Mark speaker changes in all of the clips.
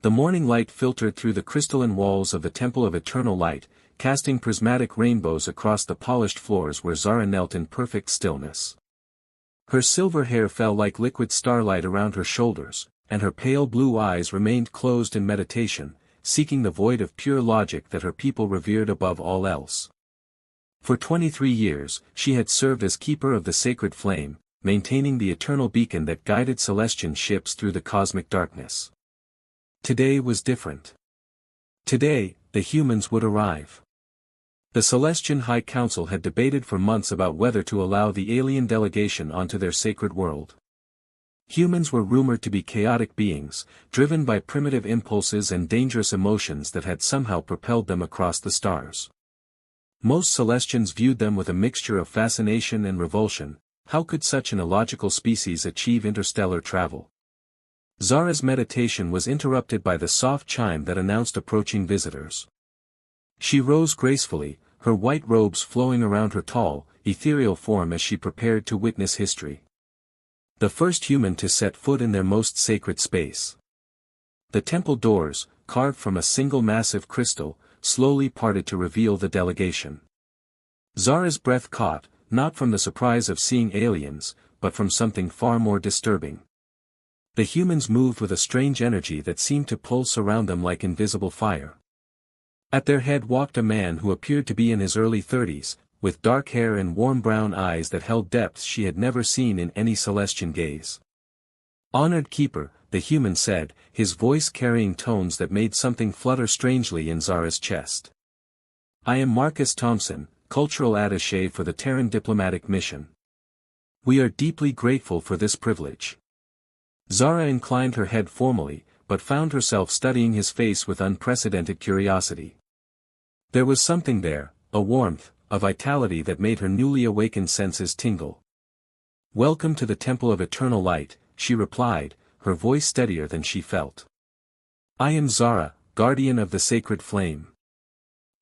Speaker 1: The morning light filtered through the crystalline walls of the Temple of Eternal Light, casting prismatic rainbows across the polished floors where Zara knelt in perfect stillness. Her silver hair fell like liquid starlight around her shoulders, and her pale blue eyes remained closed in meditation, seeking the void of pure logic that her people revered above all else. For 23 years, she had served as keeper of the sacred flame, maintaining the eternal beacon that guided Celestian ships through the cosmic darkness. Today was different. Today, the humans would arrive. The Celestian High Council had debated for months about whether to allow the alien delegation onto their sacred world. Humans were rumored to be chaotic beings, driven by primitive impulses and dangerous emotions that had somehow propelled them across the stars. Most Celestians viewed them with a mixture of fascination and revulsion. How could such an illogical species achieve interstellar travel? Zara's meditation was interrupted by the soft chime that announced approaching visitors. She rose gracefully, her white robes flowing around her tall, ethereal form as she prepared to witness history. The first human to set foot in their most sacred space. The temple doors, carved from a single massive crystal, slowly parted to reveal the delegation. Zara's breath caught, not from the surprise of seeing aliens, but from something far more disturbing. The humans moved with a strange energy that seemed to pulse around them like invisible fire. At their head walked a man who appeared to be in his early 30s, with dark hair and warm brown eyes that held depths she had never seen in any Celestian gaze. "Honored Keeper," the human said, his voice carrying tones that made something flutter strangely in Zara's chest. "I am Marcus Thompson, cultural attaché for the Terran diplomatic mission. We are deeply grateful for this privilege." Zara inclined her head formally, but found herself studying his face with unprecedented curiosity. There was something there, a warmth, a vitality that made her newly awakened senses tingle. "Welcome to the Temple of Eternal Light," she replied, her voice steadier than she felt. "I am Zara, guardian of the sacred flame."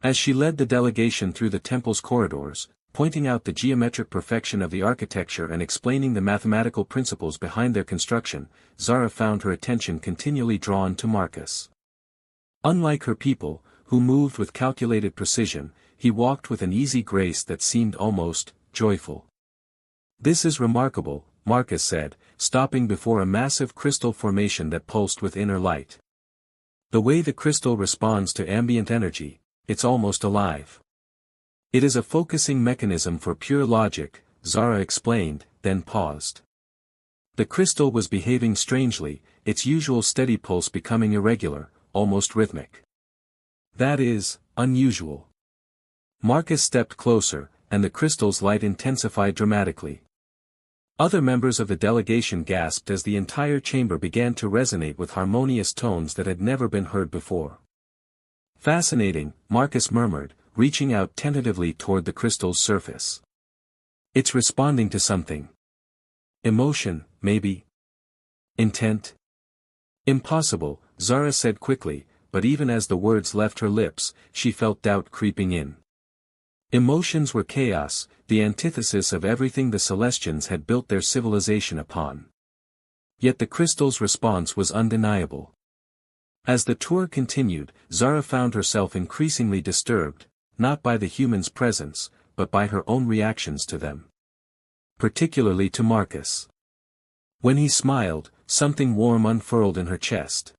Speaker 1: As she led the delegation through the temple's corridors, pointing out the geometric perfection of the architecture and explaining the mathematical principles behind their construction, Zara found her attention continually drawn to Marcus. Unlike her people, who moved with calculated precision, he walked with an easy grace that seemed almost joyful. "This is remarkable," Marcus said, stopping before a massive crystal formation that pulsed with inner light. "The way the crystal responds to ambient energy, it's almost alive." "It is a focusing mechanism for pure logic," Zara explained, then paused. The crystal was behaving strangely, its usual steady pulse becoming irregular, almost rhythmic. "That is, unusual." Marcus stepped closer, and the crystal's light intensified dramatically. Other members of the delegation gasped as the entire chamber began to resonate with harmonious tones that had never been heard before. "Fascinating," Marcus murmured, reaching out tentatively toward the crystal's surface. "It's responding to something. Emotion, maybe? Intent?" "Impossible," Zara said quickly, but even as the words left her lips, she felt doubt creeping in. Emotions were chaos, the antithesis of everything the Celestians had built their civilization upon. Yet the crystal's response was undeniable. As the tour continued, Zara found herself increasingly disturbed, not by the humans' presence, but by her own reactions to them. Particularly to Marcus. When he smiled, something warm unfurled in her chest.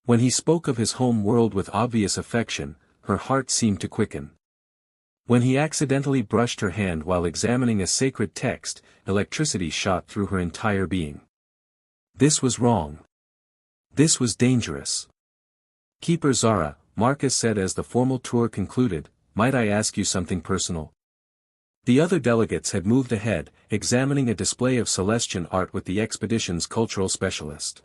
Speaker 1: When he spoke of his home world with obvious affection, her heart seemed to quicken. When he accidentally brushed her hand while examining a sacred text, electricity shot through her entire being. This was wrong. This was dangerous. "Keeper Zara," Marcus said as the formal tour concluded, "might I ask you something personal?" The other delegates had moved ahead, examining a display of Celestian art with the expedition's cultural specialist.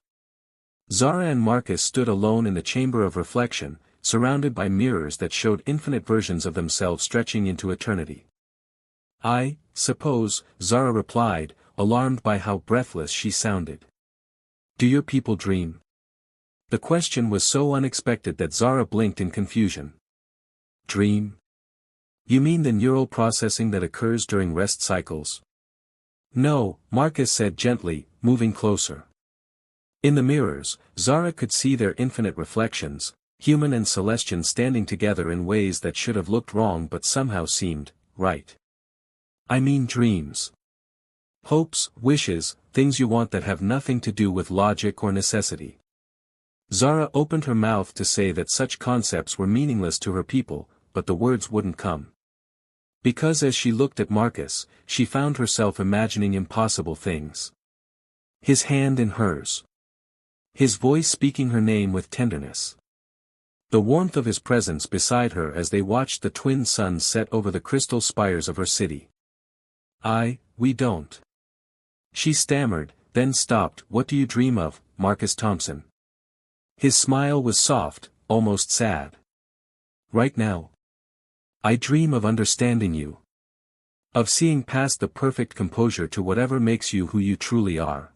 Speaker 1: Zara and Marcus stood alone in the chamber of reflection, surrounded by mirrors that showed infinite versions of themselves stretching into eternity. "I suppose," Zara replied, alarmed by how breathless she sounded. "Do your people dream?" The question was so unexpected that Zara blinked in confusion. "Dream? You mean the neural processing that occurs during rest cycles?" "No," Marcus said gently, moving closer. In the mirrors, Zara could see their infinite reflections, human and celestian standing together in ways that should have looked wrong but somehow seemed right. I mean dreams. Hopes, wishes, things you want that have nothing to do with logic or necessity. Zara opened her mouth to say that such concepts were meaningless to her people, but the words wouldn't come. Because as she looked at Marcus, she found herself imagining impossible things. His hand in hers. His voice speaking her name with tenderness. The warmth of his presence beside her as they watched the twin suns set over the crystal spires of her city. We don't. She stammered, then stopped. What do you dream of, Marcus Thompson? His smile was soft, almost sad. Right now. I dream of understanding you. Of seeing past the perfect composure to whatever makes you who you truly are.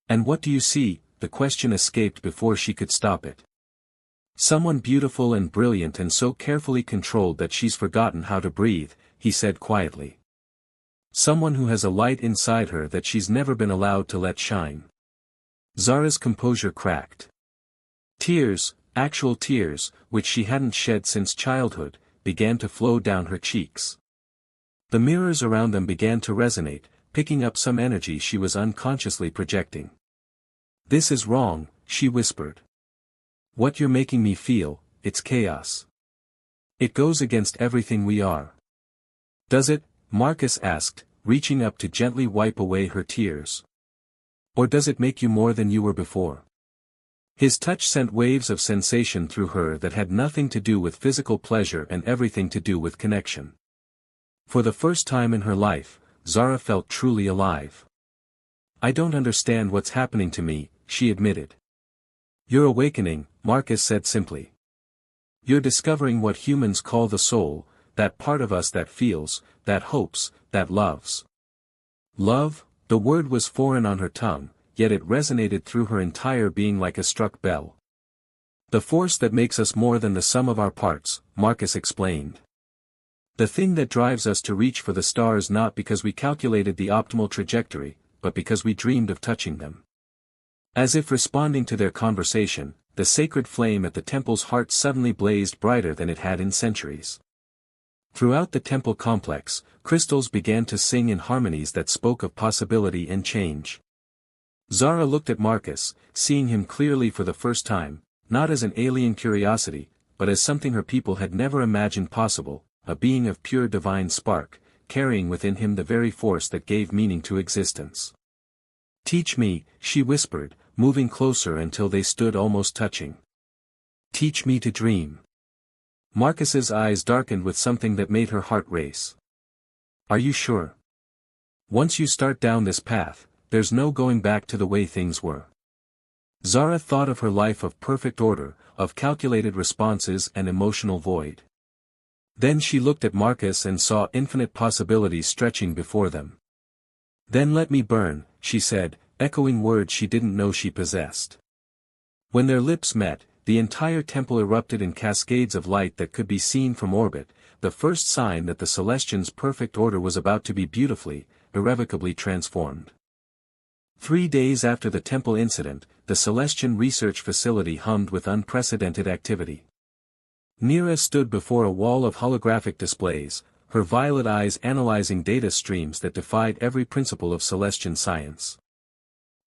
Speaker 1: And what do you see? The question escaped before she could stop it. Someone beautiful and brilliant and so carefully controlled that she's forgotten how to breathe, he said quietly. Someone who has a light inside her that she's never been allowed to let shine. Zara's composure cracked. Tears, actual tears, which she hadn't shed since childhood, began to flow down her cheeks. The mirrors around them began to resonate, picking up some energy she was unconsciously projecting. This is wrong, she whispered. What you're making me feel, it's chaos. It goes against everything we are. Does it? Marcus asked, reaching up to gently wipe away her tears. Or does it make you more than you were before? His touch sent waves of sensation through her that had nothing to do with physical pleasure and everything to do with connection. For the first time in her life, Zara felt truly alive. I don't understand what's happening to me, she admitted. You're awakening, Marcus said simply. You're discovering what humans call the soul, that part of us that feels, that hopes, that loves. Love? The word was foreign on her tongue, yet it resonated through her entire being like a struck bell. The force that makes us more than the sum of our parts, Marcus explained. The thing that drives us to reach for the stars not because we calculated the optimal trajectory, but because we dreamed of touching them. As if responding to their conversation, the sacred flame at the temple's heart suddenly blazed brighter than it had in centuries. Throughout the temple complex, crystals began to sing in harmonies that spoke of possibility and change. Zara looked at Marcus, seeing him clearly for the first time, not as an alien curiosity, but as something her people had never imagined possible, a being of pure divine spark, carrying within him the very force that gave meaning to existence. Teach me, she whispered, moving closer until they stood almost touching. Teach me to dream. Marcus's eyes darkened with something that made her heart race. Are you sure? Once you start down this path, there's no going back to the way things were. Zara thought of her life of perfect order, of calculated responses and emotional void. Then she looked at Marcus and saw infinite possibilities stretching before them. Then let me burn, she said, echoing words she didn't know she possessed. When their lips met, the entire temple erupted in cascades of light that could be seen from orbit, the first sign that the Celestian's perfect order was about to be beautifully, irrevocably transformed. 3 days after the temple incident, the Celestian research facility hummed with unprecedented activity. Nira stood before a wall of holographic displays, her violet eyes analyzing data streams that defied every principle of Celestian science.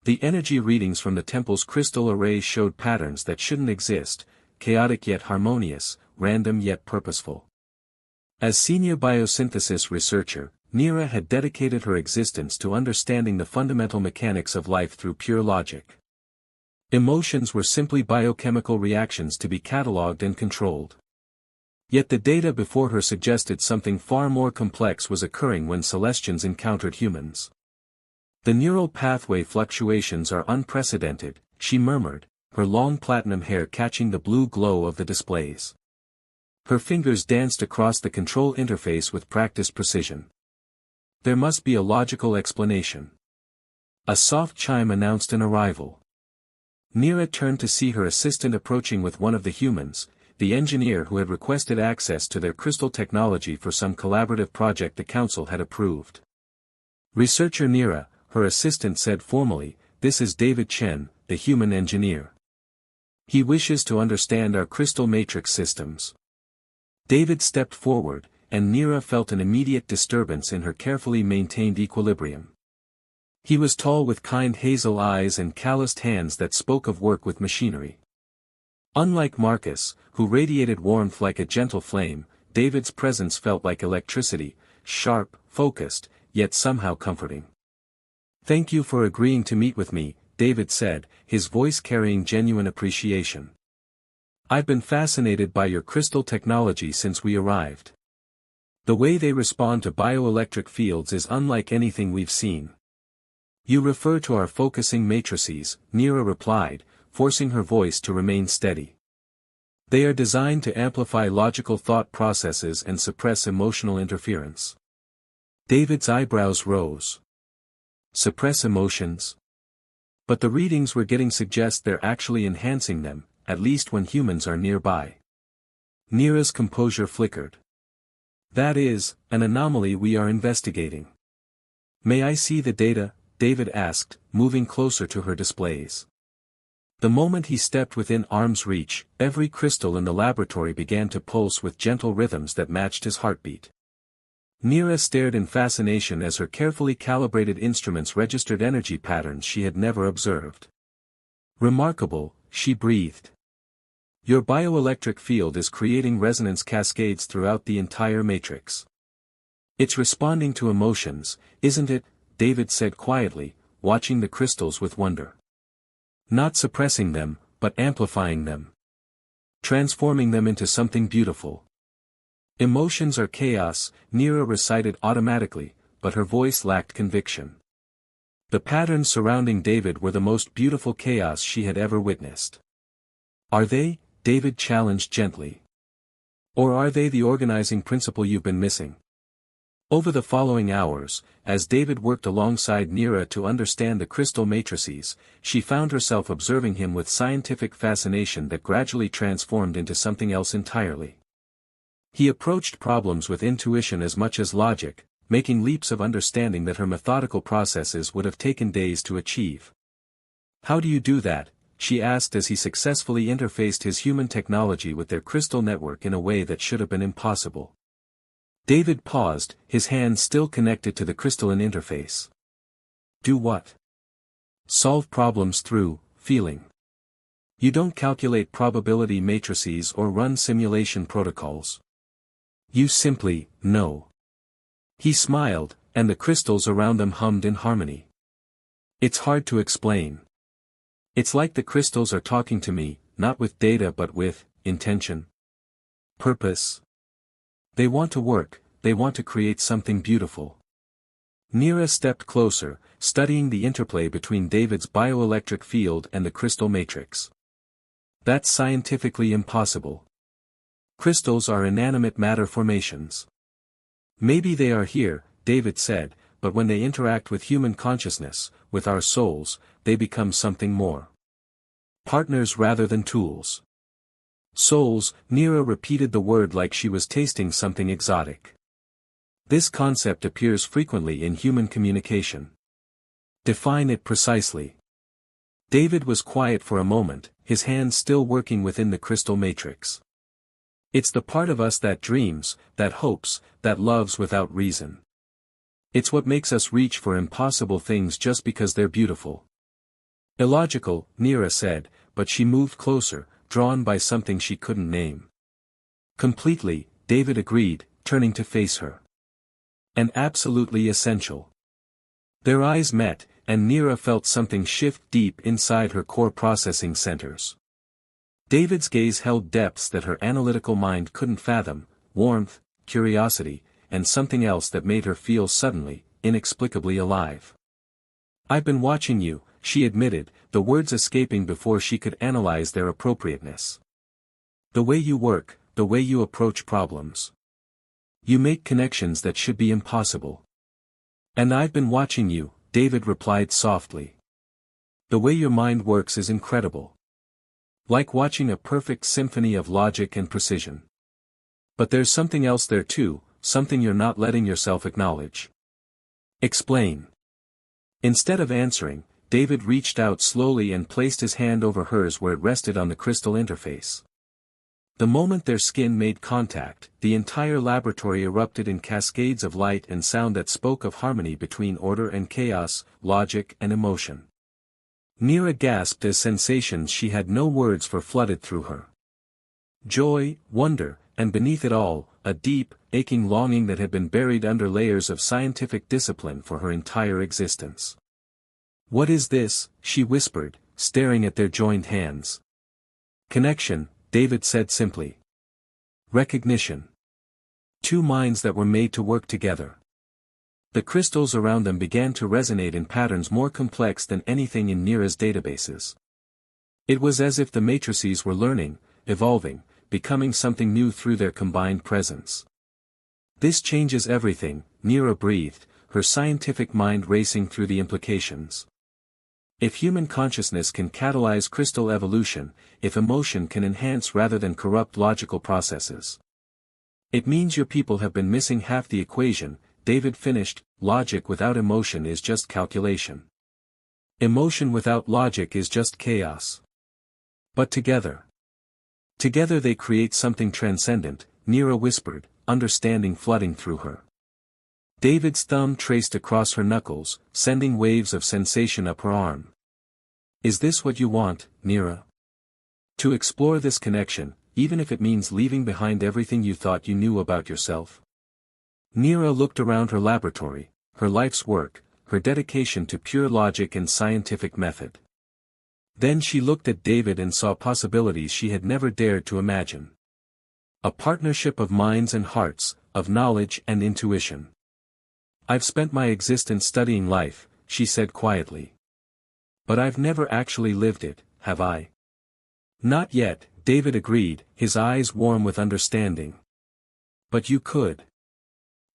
Speaker 1: The energy readings from the temple's crystal arrays showed patterns that shouldn't exist, chaotic yet harmonious, random yet purposeful. As senior biosynthesis researcher, Nira had dedicated her existence to understanding the fundamental mechanics of life through pure logic. Emotions were simply biochemical reactions to be catalogued and controlled. Yet the data before her suggested something far more complex was occurring when Celestians encountered humans. The neural pathway fluctuations are unprecedented, she murmured, her long platinum hair catching the blue glow of the displays. Her fingers danced across the control interface with practiced precision. There must be a logical explanation. A soft chime announced an arrival. Nira turned to see her assistant approaching with one of the humans, the engineer who had requested access to their crystal technology for some collaborative project the council had approved. Researcher Nira, her assistant said formally, this is David Chen, the human engineer. He wishes to understand our crystal matrix systems. David stepped forward, and Nira felt an immediate disturbance in her carefully maintained equilibrium. He was tall with kind hazel eyes and calloused hands that spoke of work with machinery. Unlike Marcus, who radiated warmth like a gentle flame, David's presence felt like electricity, sharp, focused, yet somehow comforting. "Thank you for agreeing to meet with me," David said, his voice carrying genuine appreciation. "I've been fascinated by your crystal technology since we arrived. The way they respond to bioelectric fields is unlike anything we've seen." "You refer to our focusing matrices," Nira replied, forcing her voice to remain steady. "They are designed to amplify logical thought processes and suppress emotional interference." David's eyebrows rose. "Suppress emotions?" "But the readings we're getting suggest they're actually enhancing them, at least when humans are nearby." Nira's composure flickered. "That is, an anomaly we are investigating." "May I see the data?" David asked, moving closer to her displays. The moment he stepped within arm's reach, every crystal in the laboratory began to pulse with gentle rhythms that matched his heartbeat. Nira stared in fascination as her carefully calibrated instruments registered energy patterns she had never observed. "Remarkable," she breathed. "Your bioelectric field is creating resonance cascades throughout the entire matrix." "It's responding to emotions, isn't it?" David said quietly, watching the crystals with wonder. "Not suppressing them, but amplifying them. Transforming them into something beautiful." "Emotions are chaos," Nira recited automatically, but her voice lacked conviction. The patterns surrounding David were the most beautiful chaos she had ever witnessed. "Are they?" David challenged gently. "Or are they the organizing principle you've been missing?" Over the following hours, as David worked alongside Nira to understand the crystal matrices, she found herself observing him with scientific fascination that gradually transformed into something else entirely. He approached problems with intuition as much as logic, making leaps of understanding that her methodical processes would have taken days to achieve. "How do you do that?" she asked as he successfully interfaced his human technology with their crystal network in a way that should have been impossible. David paused, his hands still connected to the crystalline interface. "Do what?" "Solve problems through feeling. You don't calculate probability matrices or run simulation protocols. You simply know." He smiled, and the crystals around them hummed in harmony. "It's hard to explain. It's like the crystals are talking to me, not with data but with intention. Purpose. They want to work, they want to create something beautiful." Nira stepped closer, studying the interplay between David's bioelectric field and the crystal matrix. "That's scientifically impossible. Crystals are inanimate matter formations." "Maybe they are here," David said, "but when they interact with human consciousness, with our souls, they become something more. Partners rather than tools." "Souls," Nira repeated the word like she was tasting something exotic. "This concept appears frequently in human communication." "Define it precisely." David was quiet for a moment, his hands still working within the crystal matrix. "It's the part of us that dreams, that hopes, that loves without reason. It's what makes us reach for impossible things just because they're beautiful." "Illogical," Nira said, but she moved closer, drawn by something she couldn't name. "Completely," David agreed, turning to face her. "And absolutely essential." Their eyes met, and Nira felt something shift deep inside her core processing centers. David's gaze held depths that her analytical mind couldn't fathom, warmth, curiosity, and something else that made her feel suddenly, inexplicably alive. "I've been watching you," she admitted, the words escaping before she could analyze their appropriateness. "The way you work, the way you approach problems. You make connections that should be impossible." "And I've been watching you," David replied softly. "The way your mind works is incredible. Like watching a perfect symphony of logic and precision. But there's something else there too, something you're not letting yourself acknowledge." "Explain." Instead of answering, David reached out slowly and placed his hand over hers where it rested on the crystal interface. The moment their skin made contact, the entire laboratory erupted in cascades of light and sound that spoke of harmony between order and chaos, logic and emotion. Neera gasped as sensations she had no words for flooded through her. Joy, wonder, and beneath it all, a deep, aching longing that had been buried under layers of scientific discipline for her entire existence. "What is this?" she whispered, staring at their joined hands. "Connection," David said simply. "Recognition. Two minds that were made to work together." The crystals around them began to resonate in patterns more complex than anything in Neera's databases. It was as if the matrices were learning, evolving, becoming something new through their combined presence. "This changes everything," Neera breathed, her scientific mind racing through the implications. If human consciousness can catalyze crystal evolution, if emotion can enhance rather than corrupt logical processes. "It means your people have been missing half the equation," David finished. "Logic without emotion is just calculation. Emotion without logic is just chaos. But together they create something transcendent," Neera whispered, understanding flooding through her. David's thumb traced across her knuckles, sending waves of sensation up her arm. "Is this what you want, Neera? To explore this connection, even if it means leaving behind everything you thought you knew about yourself?" Neera looked around her laboratory, her life's work, her dedication to pure logic and scientific method. Then she looked at David and saw possibilities she had never dared to imagine. A partnership of minds and hearts, of knowledge and intuition. "I've spent my existence studying life," she said quietly. "But I've never actually lived it, have I?" "Not yet," David agreed, his eyes warm with understanding. "But you could."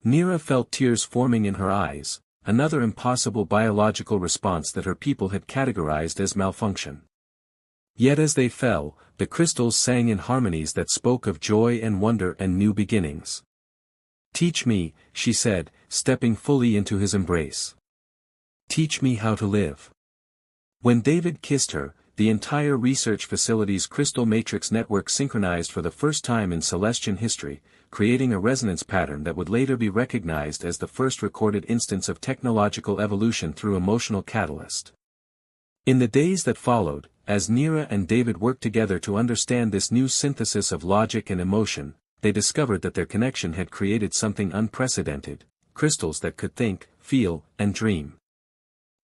Speaker 1: Neera felt tears forming in her eyes, another impossible biological response that her people had categorized as malfunction. Yet as they fell, the crystals sang in harmonies that spoke of joy and wonder and new beginnings. "Teach me," she said, stepping fully into his embrace. "Teach me how to live." When David kissed her, the entire research facility's crystal matrix network synchronized for the first time in Celestian history, creating a resonance pattern that would later be recognized as the first recorded instance of technological evolution through emotional catalyst. In the days that followed, as Neera and David worked together to understand this new synthesis of logic and emotion, they discovered that their connection had created something unprecedented, crystals that could think, feel, and dream.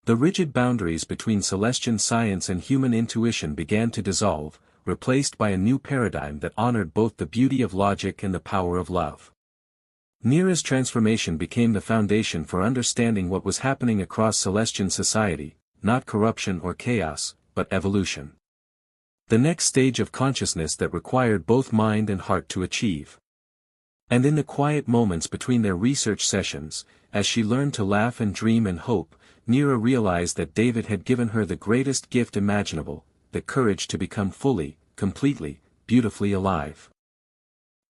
Speaker 1: The rigid boundaries between Celestian science and human intuition began to dissolve, replaced by a new paradigm that honored both the beauty of logic and the power of love. Neera's transformation became the foundation for understanding what was happening across Celestian society, not corruption or chaos, but evolution. The next stage of consciousness that required both mind and heart to achieve. And in the quiet moments between their research sessions, as she learned to laugh and dream and hope, Neera realized that David had given her the greatest gift imaginable, the courage to become fully, completely, beautifully alive.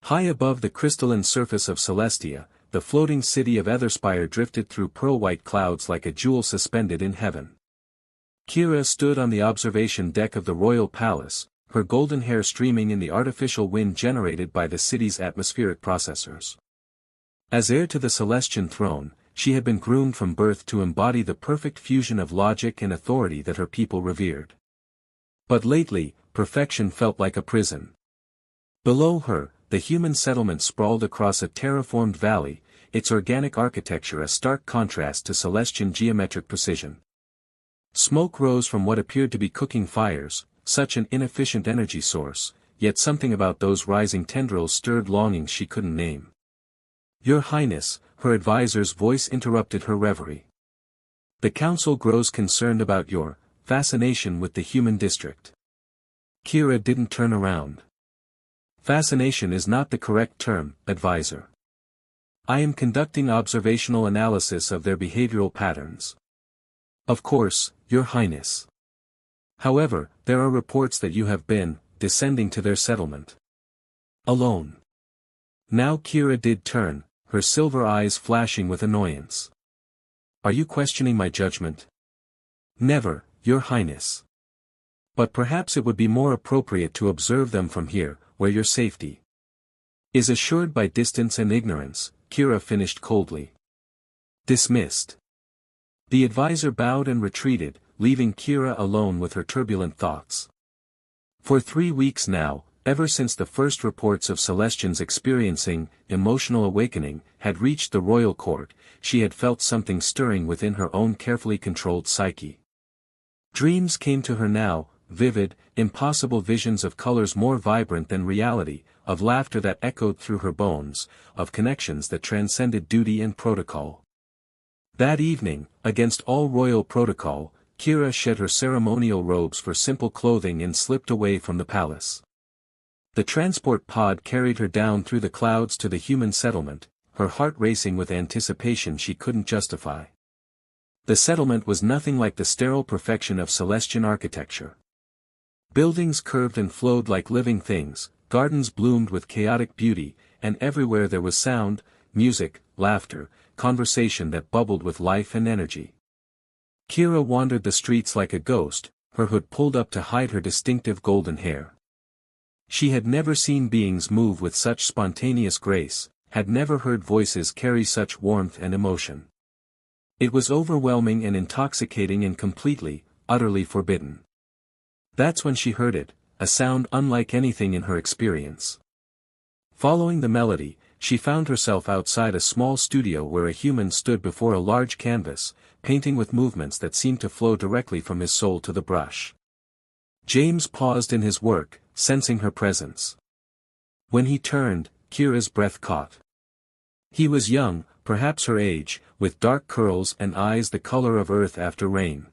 Speaker 1: High above the crystalline surface of Celestia, the floating city of Etherspire drifted through pearl-white clouds like a jewel suspended in heaven. Kira stood on the observation deck of the royal palace, her golden hair streaming in the artificial wind generated by the city's atmospheric processors. As heir to the Celestian throne, she had been groomed from birth to embody the perfect fusion of logic and authority that her people revered. But lately, perfection felt like a prison. Below her, the human settlement sprawled across a terraformed valley, its organic architecture a stark contrast to Celestian geometric precision. Smoke rose from what appeared to be cooking fires, such an inefficient energy source, yet something about those rising tendrils stirred longings she couldn't name. "Your Highness," her advisor's voice interrupted her reverie. "The council grows concerned about your fascination with the human district." Kira didn't turn around. "Fascination is not the correct term, advisor. I am conducting observational analysis of their behavioral patterns." "Of course, Your Highness. However, there are reports that you have been descending to their settlement. Alone." Now Kira did turn, her silver eyes flashing with annoyance. "Are you questioning my judgment?" "Never," Your Highness. But perhaps it would be more appropriate to observe them from here, where your safety is assured by distance and ignorance, Kira finished coldly. Dismissed. The advisor bowed and retreated, leaving Kira alone with her turbulent thoughts. For 3 weeks now, ever since the first reports of Celestians experiencing emotional awakening had reached the royal court, she had felt something stirring within her own carefully controlled psyche. Dreams came to her now, vivid, impossible visions of colors more vibrant than reality, of laughter that echoed through her bones, of connections that transcended duty and protocol. That evening, against all royal protocol, Kira shed her ceremonial robes for simple clothing and slipped away from the palace. The transport pod carried her down through the clouds to the human settlement, her heart racing with anticipation she couldn't justify. The settlement was nothing like the sterile perfection of Celestian architecture. Buildings curved and flowed like living things, gardens bloomed with chaotic beauty, and everywhere there was sound, music, laughter, conversation that bubbled with life and energy. Kira wandered the streets like a ghost, her hood pulled up to hide her distinctive golden hair. She had never seen beings move with such spontaneous grace, had never heard voices carry such warmth and emotion. It was overwhelming and intoxicating and completely, utterly forbidden. That's when she heard it, a sound unlike anything in her experience. Following the melody, she found herself outside a small studio where a human stood before a large canvas, painting with movements that seemed to flow directly from his soul to the brush. James paused in his work, sensing her presence. When he turned, Kira's breath caught. He was young, perhaps her age, with dark curls and eyes the color of earth after rain.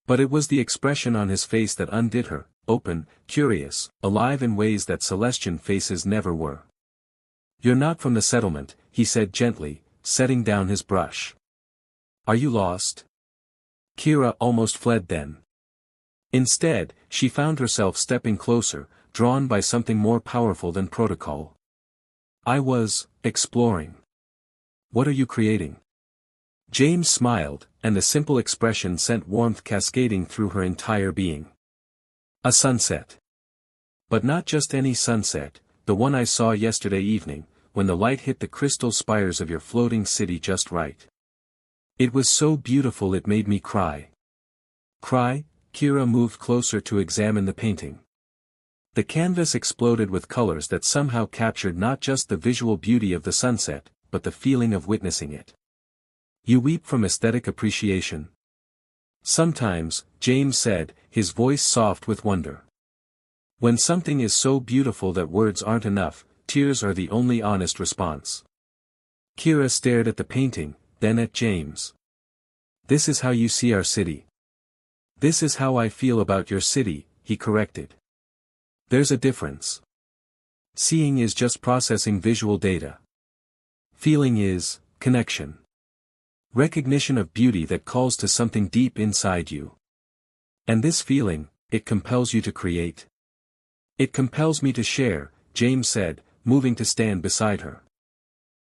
Speaker 1: But it was the expression on his face that undid her, open, curious, alive in ways that Celestian faces never were. "You're not from the settlement," he said gently, setting down his brush. "Are you lost?" Kira almost fled then. Instead, she found herself stepping closer, drawn by something more powerful than protocol. "I was exploring." "What are you creating?" James smiled, and the simple expression sent warmth cascading through her entire being. "A sunset. But not just any sunset, the one I saw yesterday evening, when the light hit the crystal spires of your floating city just right. It was so beautiful it made me cry." "Cry?" Kira moved closer to examine the painting. The canvas exploded with colors that somehow captured not just the visual beauty of the sunset, but the feeling of witnessing it. "You weep from aesthetic appreciation?" "Sometimes," James said, his voice soft with wonder. "When something is so beautiful that words aren't enough, tears are the only honest response." Kira stared at the painting, then at James. "This is how you see our city." "This is how I feel about your city," he corrected. "There's a difference. Seeing is just processing visual data. Feeling is connection. Recognition of beauty that calls to something deep inside you. And this feeling, it compels you to create." "It compels me to share," James said, moving to stand beside her.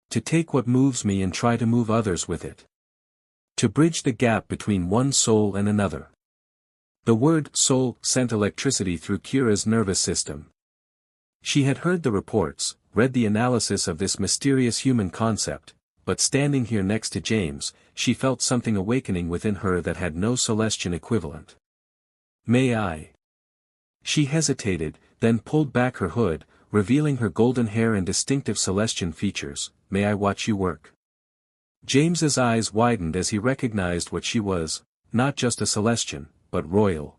Speaker 1: "To take what moves me and try to move others with it. To bridge the gap between one soul and another." The word soul sent electricity through Kira's nervous system. She had heard the reports, read the analysis of this mysterious human concept, but standing here next to James, she felt something awakening within her that had no Celestian equivalent. "May I?" She hesitated, then pulled back her hood, revealing her golden hair and distinctive Celestian features. "May I watch you work?" James's eyes widened as he recognized what she was, not just a Celestian, but royal.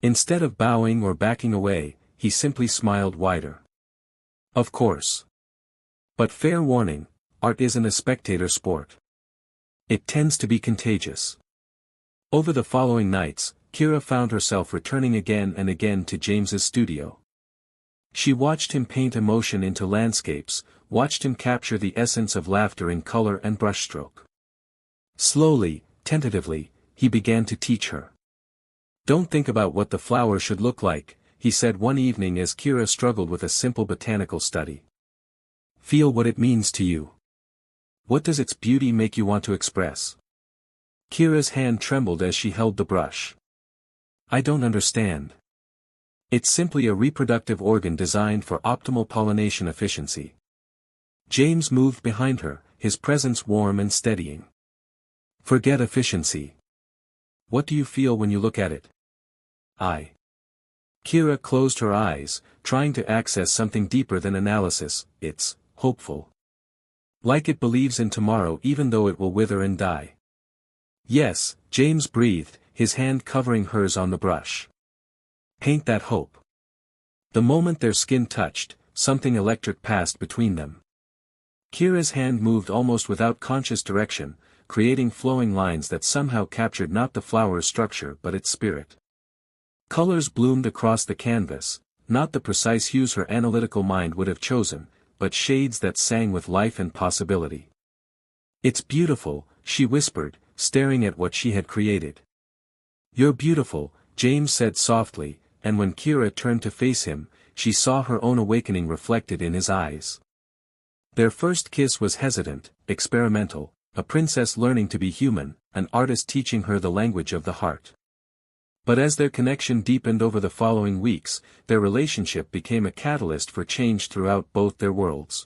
Speaker 1: Instead of bowing or backing away, he simply smiled wider. "Of course. But fair warning, art isn't a spectator sport. It tends to be contagious." Over the following nights, Kira found herself returning again and again to James's studio. She watched him paint emotion into landscapes, watched him capture the essence of laughter in color and brushstroke. Slowly, tentatively, he began to teach her. "Don't think about what the flower should look like," he said one evening as Kira struggled with a simple botanical study. "Feel what it means to you. What does its beauty make you want to express?" Kira's hand trembled as she held the brush. I don't understand. It's simply a reproductive organ designed for optimal pollination efficiency. James moved behind her, his presence warm and steadying. Forget efficiency. What do you feel when you look at it? Kira closed her eyes, trying to access something deeper than analysis. It's hopeful. Like it believes in tomorrow even though it will wither and die. Yes, James breathed, his hand covering hers on the brush. Paint that hope. The moment their skin touched, something electric passed between them. Kira's hand moved almost without conscious direction, creating flowing lines that somehow captured not the flower's structure but its spirit. Colors bloomed across the canvas, not the precise hues her analytical mind would have chosen, but shades that sang with life and possibility. It's beautiful, she whispered, staring at what she had created. You're beautiful, James said softly, and when Kira turned to face him, she saw her own awakening reflected in his eyes. Their first kiss was hesitant, experimental, a princess learning to be human, an artist teaching her the language of the heart. But as their connection deepened over the following weeks, their relationship became a catalyst for change throughout both their worlds.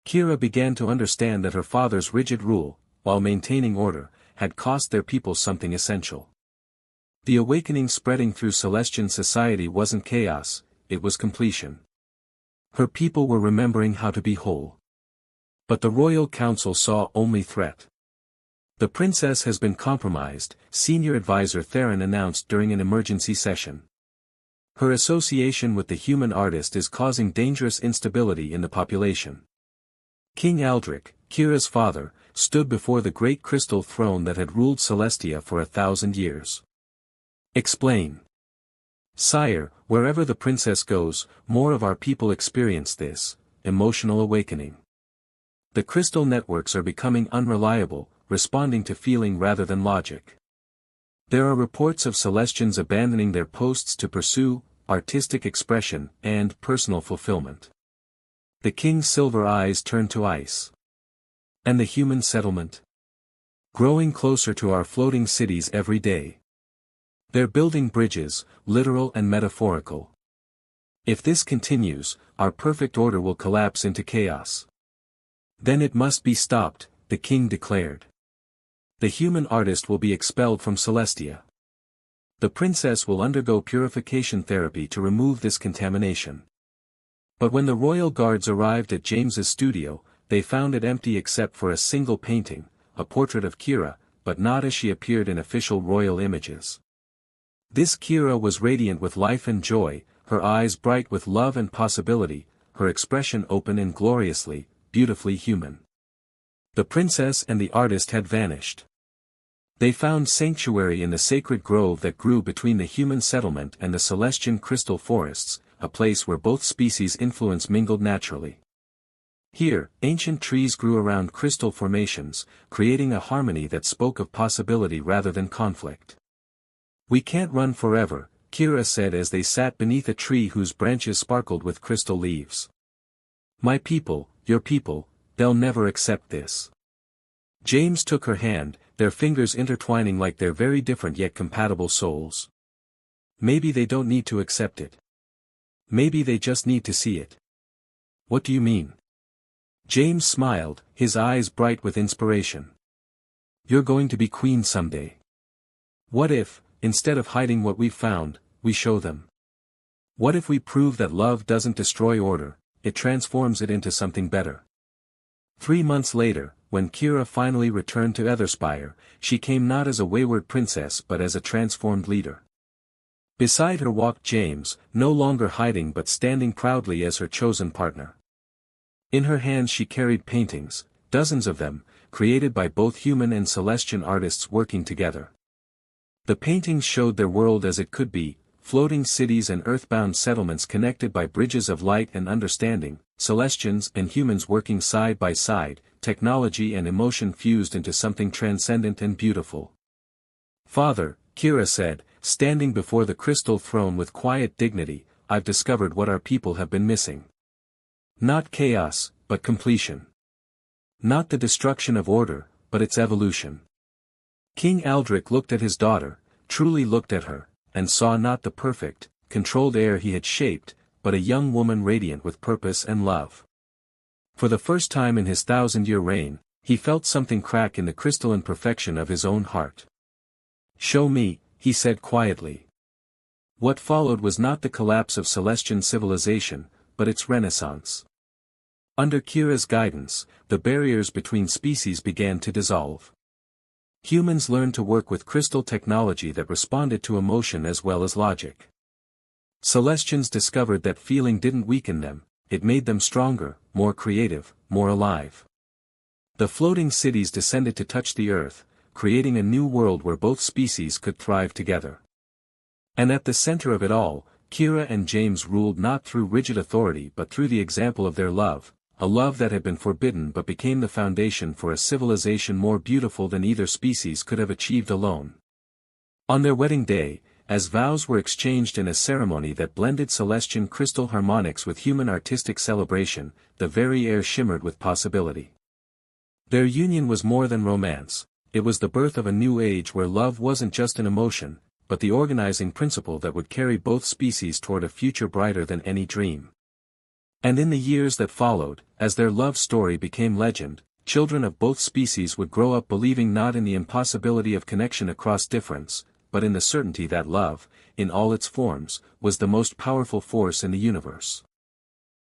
Speaker 1: Kira began to understand that her father's rigid rule, while maintaining order, had cost their people something essential. The awakening spreading through Celestian society wasn't chaos, it was completion. Her people were remembering how to be whole. But the royal council saw only threat. The princess has been compromised, senior advisor Theron announced during an emergency session. Her association with the human artist is causing dangerous instability in the population. King Aldrich, Kira's father, stood before the great crystal throne that had ruled Celestia for 1,000 years. Explain. Sire, wherever the princess goes, more of our people experience this emotional awakening. The crystal networks are becoming unreliable, responding to feeling rather than logic. There are reports of Celestians abandoning their posts to pursue artistic expression and personal fulfillment. The king's silver eyes turned to ice. And the human settlement? Growing closer to our floating cities every day. They're building bridges, literal and metaphorical. If this continues, our perfect order will collapse into chaos. Then it must be stopped, the king declared. The human artist will be expelled from Celestia. The princess will undergo purification therapy to remove this contamination. But when the royal guards arrived at James's studio, they found it empty except for a single painting, a portrait of Kira, but not as she appeared in official royal images. This Kira was radiant with life and joy, her eyes bright with love and possibility, her expression open and gloriously, beautifully human. The princess and the artist had vanished. They found sanctuary in the sacred grove that grew between the human settlement and the Celestian crystal forests, a place where both species' influence mingled naturally. Here, ancient trees grew around crystal formations, creating a harmony that spoke of possibility rather than conflict. We can't run forever, Kira said as they sat beneath a tree whose branches sparkled with crystal leaves. My people, your people, they'll never accept this. James took her hand, their fingers intertwining like their very different yet compatible souls. Maybe they don't need to accept it. Maybe they just need to see it. What do you mean? James smiled, his eyes bright with inspiration. You're going to be queen someday. What if, instead of hiding what we've found, we show them? What if we prove that love doesn't destroy order, it transforms it into something better? 3 months later, when Kira finally returned to Etherspire, she came not as a wayward princess but as a transformed leader. Beside her walked James, no longer hiding but standing proudly as her chosen partner. In her hands she carried paintings, dozens of them, created by both human and Celestian artists working together. The paintings showed their world as it could be, floating cities and earthbound settlements connected by bridges of light and understanding, Celestians and humans working side by side, technology and emotion fused into something transcendent and beautiful. Father, Kira said, standing before the crystal throne with quiet dignity, I've discovered what our people have been missing. Not chaos, but completion. Not the destruction of order, but its evolution. King Aldrich looked at his daughter, truly looked at her, and saw not the perfect, controlled air he had shaped, but a young woman radiant with purpose and love. For the first time in his 1,000-year reign, he felt something crack in the crystalline perfection of his own heart. "Show me," he said quietly. What followed was not the collapse of Celestian civilization, but its renaissance. Under Kira's guidance, the barriers between species began to dissolve. Humans learned to work with crystal technology that responded to emotion as well as logic. Celestians discovered that feeling didn't weaken them, it made them stronger, more creative, more alive. The floating cities descended to touch the earth, creating a new world where both species could thrive together. And at the center of it all, Kira and James ruled not through rigid authority but through the example of their love, a love that had been forbidden but became the foundation for a civilization more beautiful than either species could have achieved alone. On their wedding day, as vows were exchanged in a ceremony that blended Celestian crystal harmonics with human artistic celebration, the very air shimmered with possibility. Their union was more than romance, it was the birth of a new age where love wasn't just an emotion, but the organizing principle that would carry both species toward a future brighter than any dream. And in the years that followed, as their love story became legend, children of both species would grow up believing not in the impossibility of connection across difference, but in the certainty that love, in all its forms, was the most powerful force in the universe.